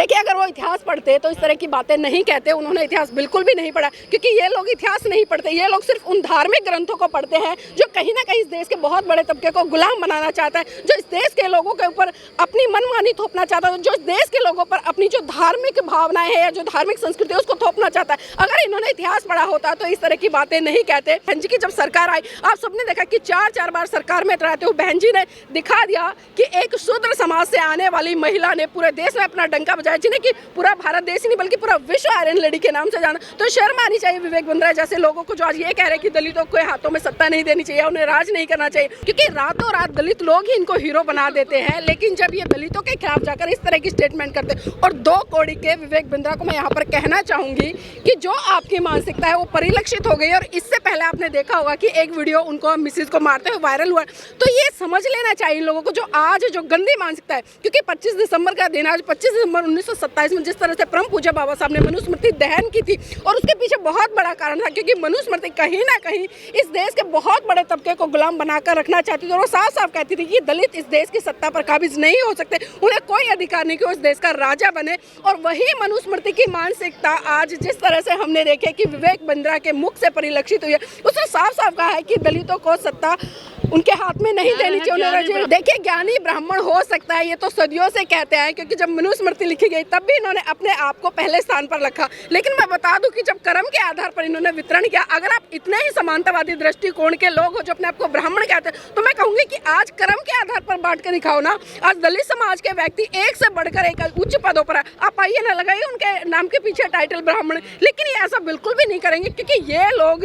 देखिए, अगर वो इतिहास पढ़ते तो इस तरह की बातें नहीं कहते। उन्होंने इतिहास बिल्कुल भी नहीं पढ़ा, क्योंकि ये लोग इतिहास नहीं पढ़ते। ये लोग सिर्फ उन धार्मिक ग्रंथों को पढ़ते हैं जो कहीं ना कहीं इस देश के बहुत बड़े तबके को गुलाम बनाना चाहता है, जो इस देश के लोगों के ऊपर अपनी मनमानी थोपना चाहता है, जो इस देश के लोगों पर अपनी जो धार्मिक भावनाएं हैं या जो धार्मिक संस्कृति है उसको थोपना चाहता है। अगर इन्होंने इतिहास पढ़ा होता तो इस तरह की बातें नहीं कहते। बहन जी की जब सरकार आई, आप सबने देखा कि 4 बार सरकार में रहते हुए बहन जी ने दिखा दिया कि एक शूद्र समाज से आने वाली महिला ने पूरे देश में अपना डंका बजाया, जिन्हें कि पूरा भारत देश ही नहीं बल्कि पूरा विश्व आयरन लेडी के नाम से जाना। तो शर्म आनी चाहिए विवेक बिंद्रा जैसे लोगों को, जो आज ये कह रहे हैं कि दलितों के हाथों में सत्ता नहीं देनी चाहिए, उन्हें राज नहीं करना चाहिए, क्योंकि रातों रात दलित लोग ही इनको हीरो बना देते हैं। लेकिन जब ये दलितों के खिलाफ जाकर इस तरह की स्टेटमेंट करते हैं, और 2 कौड़ी के विवेक बिंद्रा को मैं यहाँ पर कहना चाहूंगी कि जो आपकी मानसिकता है वो परिलक्षित हो गई। और इससे पहले आपने देखा होगा कि एक वीडियो उनको मिसिस को मारते हुए वायरल हुआ। तो ये समझ लेना चाहिए इन लोगों को, जो आज जो गंदी मानसिकता है, क्योंकि 25 दिसंबर का दिन, आज 25 दिसंबर 1927 में जिस तरह से परम पूज्य बाबा साहब ने मनुस्मृति दहन की थी, और उसके पीछे बहुत बड़ा कारण था, क्योंकि मनुस्मृति कहीं ना कहीं इस देश के बहुत बड़े तबके को गुलाम बनाकर रखना चाहती थी। और वो साफ साफ कहती थी कि दलित इस देश की सत्ता पर काबिज नहीं हो सकते, उन्हें कोई अधिकार नहीं कि वो इस देश का राजा बने। और वही मनुस्मृति की मानसिकता आज जिस तरह से हमने देखे कि विवेक बिंद्रा के मुख से परिलक्षित हुई है, उसने साफ साफ कहा है कि दलितों को सत्ता उनके हाथ में नहीं देनी चाहिए। देखिए, ज्ञानी ब्राह्मण हो सकता है, ये तो सदियों से कहते हैं, क्योंकि जब मनुस्मृति लिखी गई तब भी इन्होंने अपने आप को पहले स्थान पर रखा। लेकिन मैं बता दूं कि जब कर्म के आधार पर इन्होंने वितरण किया, अगर आप इतने ही समानतावादी दृष्टिकोण के लोग हो जो अपने आप को ब्राह्मण कहते हैं, तो मैं कहूंगी कि आज कर्म के आधार पर बांट कर दिखाओ ना। आज दलित समाज के व्यक्ति एक से बढ़कर एक उच्च पदों पर है, आप आइए ना, लगाइए उनके नाम के पीछे टाइटल ब्राह्मण। लेकिन ये ऐसा बिल्कुल भी नहीं करेंगे, क्योंकि ये लोग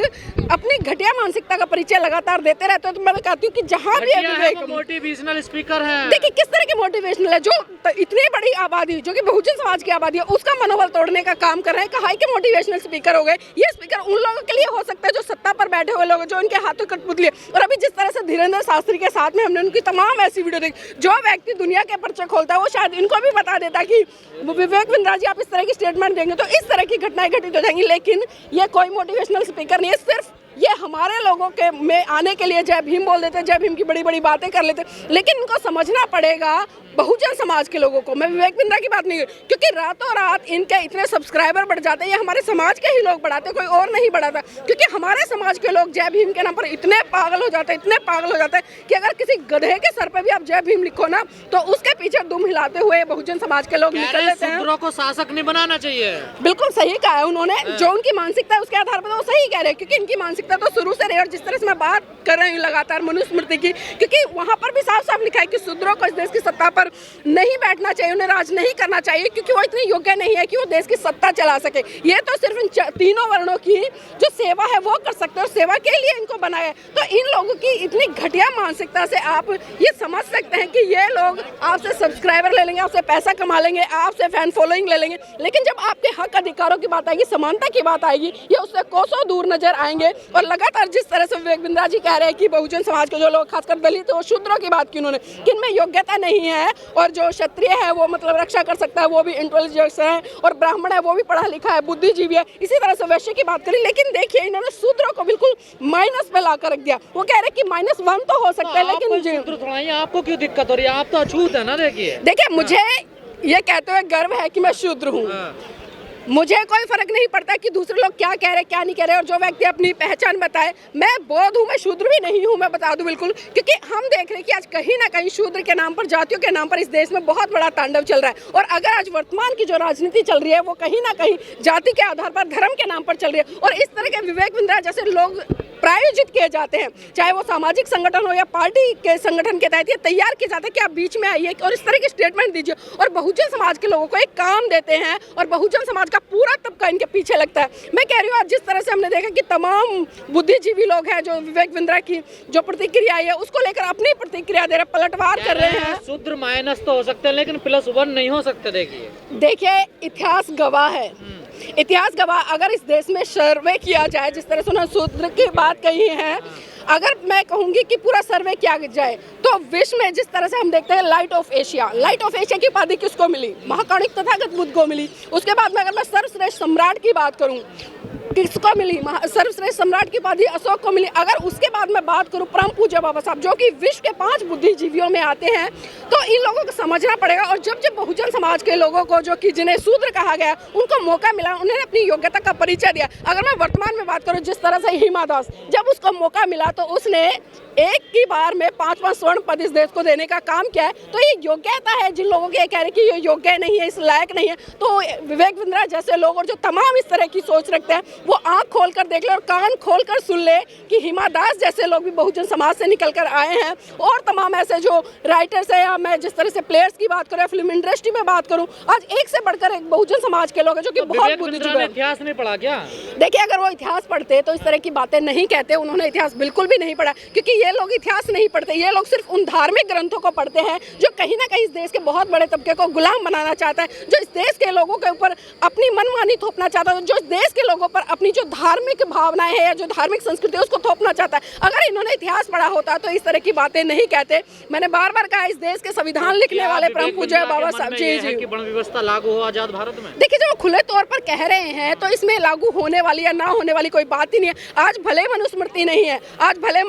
अपनी घटिया मानसिकता का परिचय लगातार देते रहते हैं। तो मैं कहती हूँ कि जहाँ भी मोटिवेशनल स्पीकर है, देखिए किस तरह के मोटिवेशनल है, जो इतनी बड़ी आबादी जो कि बहुजन समाज की आबादी है उसका मनोबल तोड़ने का काम कर रहे हैं। कहा कि मोटिवेशनल स्पीकर हो गए। ये स्पीकर उन लोगों के लिए हो सकता है जो सत्ता पर बैठे हुए लोग, जो इनके हाथों कठपुतली है। और अभी जिस तरह से धीरेन्द्र शास्त्री के साथ में हमने उनकी तमाम ऐसी वीडियो देखी, जो व्यक्ति दुनिया के पर्चे खोलता है वो शायद इनको भी बता देता कि विवेक बिंद्रा जी आप इस तरह की स्टेटमेंट देंगे तो इस तरह की घटनाएं घटित हो जाएंगी। लेकिन ये कोई मोटिवेशनल स्पीकर नहीं है, सिर्फ ये हमारे लोगों के में आने के लिए जय भीम बोल देते, जय भीम की बड़ी बड़ी बातें कर लेते। लेकिन इनको समझना पड़ेगा बहुजन समाज के लोगों को। मैं विवेक बिंद्रा की बात नहीं कर, क्योंकि रातों रात इनके इतने सब्सक्राइबर बढ़ जाते हैं, ये हमारे समाज के ही लोग बढ़ाते, कोई और नहीं बढ़ाता। क्योंकि हमारे समाज के लोग जय भीम के नाम पर इतने पागल हो जाते हैं, इतने पागल हो जाते हैं कि अगर किसी गधे के सर पे भी आप जय भीम लिखो ना, तो उसके पीछे दुम हिलाते हुए बहुजन समाज के लोग निकल लेते हैं। शूद्रों को शासक नहीं बनाना चाहिए। बिल्कुल सही कहा है उन्होंने, जो उनकी मानसिकता है उसके आधार पर वो सही कह रहे हैं, क्योंकि इनकी मानसिकता तो शुरू से रही। और जिस तरह से मैं बात कर रही हूँ लगातार मनुस्मृति की, क्योंकि वहाँ पर भी साफ साफ लिखा है कि शूद्रों को इस देश की सत्ता पर नहीं बैठना चाहिए, उन्हें राज नहीं करना चाहिए, क्योंकि वो इतने योग्य नहीं है कि वो देश की सत्ता चला सके। ये तो सिर्फ इन तीनों वर्णों की जो सेवा है वो कर सकते हैं, और सेवा के लिए इनको बनाया है। तो इन लोगों की इतनी घटिया मानसिकता से आप ये समझ सकते हैं कि ये लोग आपसे सब्सक्राइबर ले लेंगे, आपसे पैसा कमा लेंगे, आपसे फैन फॉलोइंग ले लेंगे, लेकिन जब आपके हक अधिकारों की बात आएगी, समानता की बात आएगी, ये उससे कोसों दूर नजर आएंगे। और लगातार जिस तरह से विवेक बिंद्रा जी कह रहे हैं कि बहुजन समाज के जो लोग, खासकर दलित और शूद्रों की बात की उन्होंने, कि इनमें योग्यता नहीं है, और जो क्षत्रिय है वो मतलब रक्षा कर सकता है, वो भी इंटेलिजेंस है, और ब्राह्मण है वो भी पढ़ा लिखा है, बुद्धिजीवी है। इसी तरह से वैश्य की बात करी, लेकिन देखिए इन्होंने शूद्रों को बिल्कुल माइनस पे ला कर रख दिया। वो कह रहे कि -1 तो हो सकता है, लेकिन आपको क्यों दिक्कत हो रही है? आप तो अछूत है ना। देखिए मुझे ये कहते हुए गर्व है कि मैं शूद्र हूँ। मुझे कोई फर्क नहीं पड़ता कि दूसरे लोग क्या कह रहे हैं क्या नहीं कह रहे, और जो व्यक्ति अपनी पहचान बताए, मैं बौद्ध हूँ, मैं शूद्र भी नहीं हूँ, मैं बता दूं बिल्कुल। क्योंकि हम देख रहे हैं कि आज कहीं ना कहीं शूद्र के नाम पर, जातियों के नाम पर इस देश में बहुत बड़ा तांडव चल रहा है। और अगर आज वर्तमान की जो राजनीति चल रही है वो कहीं ना कहीं जाति के आधार पर, धर्म के नाम पर चल रही है। और इस तरह के विवेक बिंद्रा जैसे लोग प्रायोजित किए जाते हैं, चाहे वो सामाजिक संगठन हो या पार्टी के संगठन के तहत, ये तैयार किए जाते हैं कि आप बीच में आइए और इस तरह की स्टेटमेंट दीजिए, और बहुजन समाज के लोगों को एक काम देते हैं, और बहुजन समाज का पूरा तबका इनके पीछे लगता है। मैं कह रही हूँ आज जिस तरह से हमने देखा कि तमाम बुद्धिजीवी लोग हैं जो विवेक बिंद्रा की जो प्रतिक्रिया है उसको लेकर अपनी प्रतिक्रिया दे रहे, पलटवार कर रहे हैं। शूद्र माइनस तो हो सकते हैं, लेकिन +1 नहीं हो सकते। देखिए इतिहास गवाह है, इतिहास गवाह। अगर इस देश में सर्वे किया जाए, जिस तरह से उन्होंने शूद्र की बात कही है, अगर मैं कहूंगी कि पूरा सर्वे किया जाए तो विश्व में जिस तरह से हम देखते हैं लाइट ऑफ एशिया की उपाधि किसको मिली? महाकाणिक तथागत बुद्ध को मिली। उसके बाद में अगर मैं सर्वश्रेष्ठ सम्राट की बात करूं, किसको मिली? सर्वश्रेष्ठ सम्राट की उपाधि अशोक को मिली। अगर उसके बाद मैं बात करूं परम पूज्य बाबा साहब जो कि विश्व के 5 बुद्धिजीवियों में आते हैं, तो इन लोगों को समझना पड़ेगा। और जब जब बहुजन समाज के लोगों को जो कि जिन्हें शूद्र कहा गया उनको मौका मिला, उन्होंने अपनी योग्यता का परिचय दिया। अगर मैं वर्तमान में बात करूं, जिस तरह से हिमा दास जब उसको मौका मिला तो उसने एक ही बार में 5-5 स्वर्ण पद इस देश को देने का काम किया है। तो ये योग्यता है। जिन लोगों के कह रहे कि ये योग्य नहीं है, इस लायक नहीं है, तो विवेक बिंद्रा जैसे लोग और जो तमाम इस तरह की सोच रखते हैं वो आंख खोलकर देख ले और कान खोलकर सुन ले कि हिमा दास जैसे लोग भी बहुजन समाज से निकल कर आए हैं। और तमाम ऐसे जो राइटर्स हैं, या मैं जिस तरह से प्लेयर्स की बात करूँ या फिल्म इंडस्ट्री में बात करूँ, आज एक से बढ़कर एक बहुजन समाज के लोग हैं जो कि बहुत बुद्धिजीवी हैं। इतिहास नहीं पढ़ा क्या? देखिए, अगर वो इतिहास पढ़ते तो इस तरह की बातें नहीं कहते। उन्होंने इतिहास बिल्कुल भी नहीं पढ़ा, क्योंकि ये लोग इतिहास नहीं पढ़ते। ये लोग सिर्फ उन धार्मिक ग्रंथों को पढ़ते हैं जो कहीं ना कहीं इस देश के बहुत बड़े तबके को गुलाम बनाना चाहता है, जो इस देश के लोगों के ऊपर अपनी मनमानी थोपना चाहता है, जो इस देश के लोगों पर अपनी जो धार्मिक भावनाएं हैं या जो धार्मिक संस्कृति है उसको थोपना चाहता है। अगर इन्होंने इतिहास पढ़ा होता तो इस तरह की बातें नहीं कहते। मैंने बार बार कहा, इस देश के संविधान लिखने वाले परम पूज्य बाबा साहब जी कि वर्ण व्यवस्था लागू हो आजाद भारत में। देखिए, जब वो खुले तौर पर कह रहे हैं तो इसमें लागू होने वाली या ना होने वाली कोई बात ही नहीं है। आज भले मनुस्मृति नहीं है, आज भले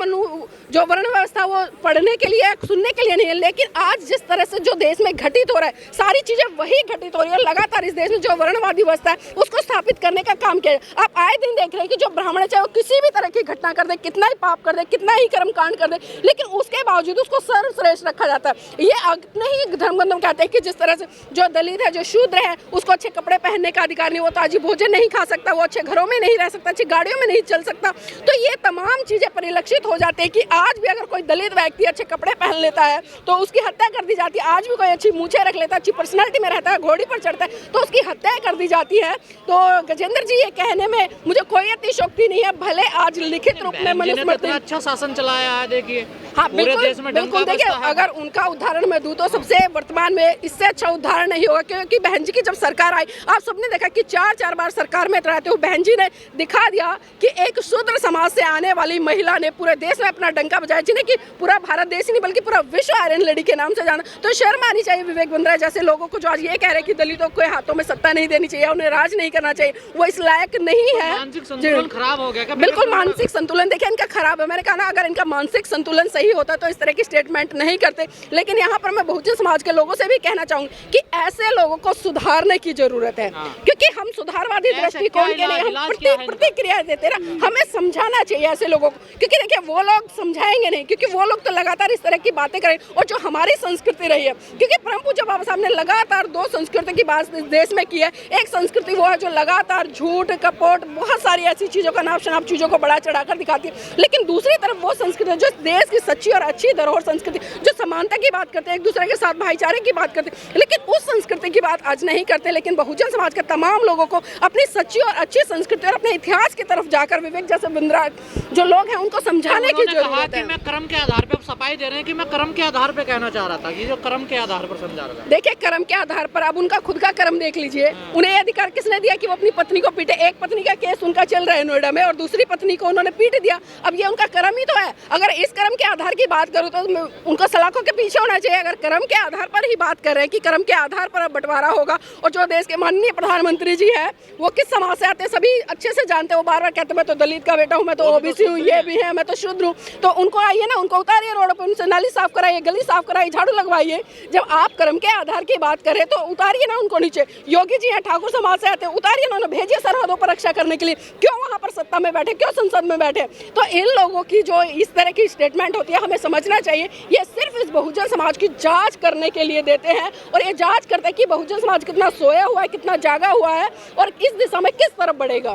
जो वर्ण व्यवस्था वो पढ़ने के लिए सुनने के लिए नहीं है, लेकिन आज जिस तरह से जो देश में घटित हो रहा है सारी चीजें वही घटित हो रही है। लगातार इस देश में जो वर्णवादी व्यवस्था है उसको स्थापित करने का काम किया है। आप आए दिन देख रहे हैं कि जो ब्राह्मण है, चाहे वो किसी भी तरह की घटना कर दे, कितना ही पाप कर दे, कितना ही कर्म कांड कर दे, लेकिन उसके बावजूद उसको सर्वश्रेष्ठ रखा जाता है। ये अपने ही धर्मग्रंथों कहते हैं कि जिस तरह से जो दलित है, जो शूद्र है, उसको अच्छे कपड़े पहनने का अधिकार नहीं, वो ताजी भोजन नहीं खा सकता, वो अच्छे घरों में नहीं रह सकता, अच्छी गाड़ियों में नहीं चल सकता। तो ये तमाम चीजें परिलक्षित हो जाती है कि आज भी अगर कोई दलित व्यक्ति अच्छे कपड़े पहन लेता है तो उसकी हत्या कर दी जाती है। आज भी कोई अच्छी मूछें रख लेता है, अच्छी पर्सनालिटी में रहता है, घोड़ी पर चढ़ता है, तो उसकी हत्या कर दी जाती है। तो गजेंद्र जी, ये कहने में मुझे कोई अतिशयोक्ति नहीं है। भले आज लिखित रूप में मनुस्मृति अच्छा शासन चलाया है, देखिए हाँ बिल्कुल देखिए, अगर उनका उदाहरण मैं दूं तो सबसे वर्तमान में इससे अच्छा उदाहरण नहीं होगा, क्योंकि बहन जी की जब सरकार आई, आप सबने देखा कि 4-4 बार सरकार में रहते हुए बहन जी ने दिखा दिया कि एक शूद्र समाज से आने वाली महिला ने पूरे देश में अपना डंका बजाया, जिन्हें कि पूरा भारत देश ही नहीं बल्कि पूरा विश्व आयरन लेडी के नाम से जाना। तो शर्म आनी चाहिए विवेक बिंद्रा जैसे लोगों को जो आज ये कह रहे हैं कि दलितों को हाथों में सत्ता नहीं देनी चाहिए, उन्हें राज नहीं करना चाहिए, वो इस लायक नहीं है। मानसिक संतुलन खराब हो गया। बिल्कुल मानसिक संतुलन देखिए इनका खराब है। मैंने कहा ना, अगर इनका मानसिक संतुलन सही होता तो इस तरह की स्टेटमेंट नहीं करते। लेकिन यहाँ पर मैं बहुजन समाज के लोगों से भी कहना चाहूंगी कि ऐसे लोगों को सुधारने की जरूरत है, क्योंकि हम सुधारवादी दृष्टिकोण के लिए हम प्रतिक्रिया देते ना, हमें समझाना चाहिए ऐसे लोगों को, क्योंकि देखिए वो लोग समझाएंगे नहीं, क्योंकि वो लोग तो लगातार इस तरह की बातें करें। और जो हमारी संस्कृति रही है, क्योंकि परम पूज्य बाबा साहब ने लगातार 2 संस्कृति की बात इस देश में की है। एक संस्कृति वो है जो लगातार झूठ, कपट, बहुत सारी ऐसी चीजों का नाप शनाप चीजों को बढ़ा चढ़ाकर दिखाती है, लेकिन दूसरी तरफ वो संस्कृति जो देश की सच्ची और अच्छी धरोहर संस्कृति, जो समानता की बात करते हैं, एक दूसरे के साथ भाईचारे की बात करते हैं, लेकिन उस संस्कृति की बात आज नहीं करते। लेकिन बहुजन समाज के तमाम लोगों को अपनी सच्ची और अच्छी संस्कृति और अपने इतिहास की तरफ जाकर विवेक जैसे बिंद्रा जो लोग हैं उनको समझाने की जरूरत है। मैं कर्म के आधार पे सफाई दे रहे हैं कि मैं कर्म के आधार पे कहना चाह रहा था कि जो कर्म के आधार पर समझा रहा था। देखिए, कर्म के आधार पर अब उनका खुद का कर्म देख लीजिए। उन्हें ये अधिकार किसने दिया कि वो अपनी पत्नी को पीटे? एक पत्नी का केस उनका चल रहा है नोएडा में और दूसरी पत्नी को उन्होंने पीट दिया। अब ये उनका कर्म ही तो है। अगर इस कर्म के आधार की बात करूँ तो उनको सलाखों के पीछे होना चाहिए। अगर कर्म के आधार पर ही बात कर रहे हैं कि कर्म के आधार पर अब बंटवारा होगा, और जो देश के माननीय प्रधानमंत्री जी है वो किस समाज से आते हैं सभी अच्छे से जानते हैं। वो बार बार कहते हैं मैं तो दलित का बेटा हूँ, मैं तो ओबीसी हूँ, ये भी है, मैं तो शूद्र हूँ। तो उनको आइए ना, उनको उतारिए रोड पर, उनसे नाली साफ कराइए, गली साफ कराइए, झाड़ू लगवाइए। जब आप कर्म के आधार की बात करें तो उतारिए ना उनको नीचे। योगी जी हैं, ठाकुर समाज से आते हैं, उतारिए ना, उन्हें भेजिए सरहदों पर रक्षा करने के लिए। क्यों वहाँ पर सत्ता में बैठे, क्यों संसद में बैठे? तो इन लोगों की जो इस तरह की स्टेटमेंट होती है हमें समझना चाहिए, ये सिर्फ इस बहुजन समाज की जांच करने के लिए देते हैं, और ये जांच करते हैं कि बहुजन समाज कितना सोया हुआ है, कितना जागा हुआ है और इस दिशा में किस तरफ बढ़ेगा।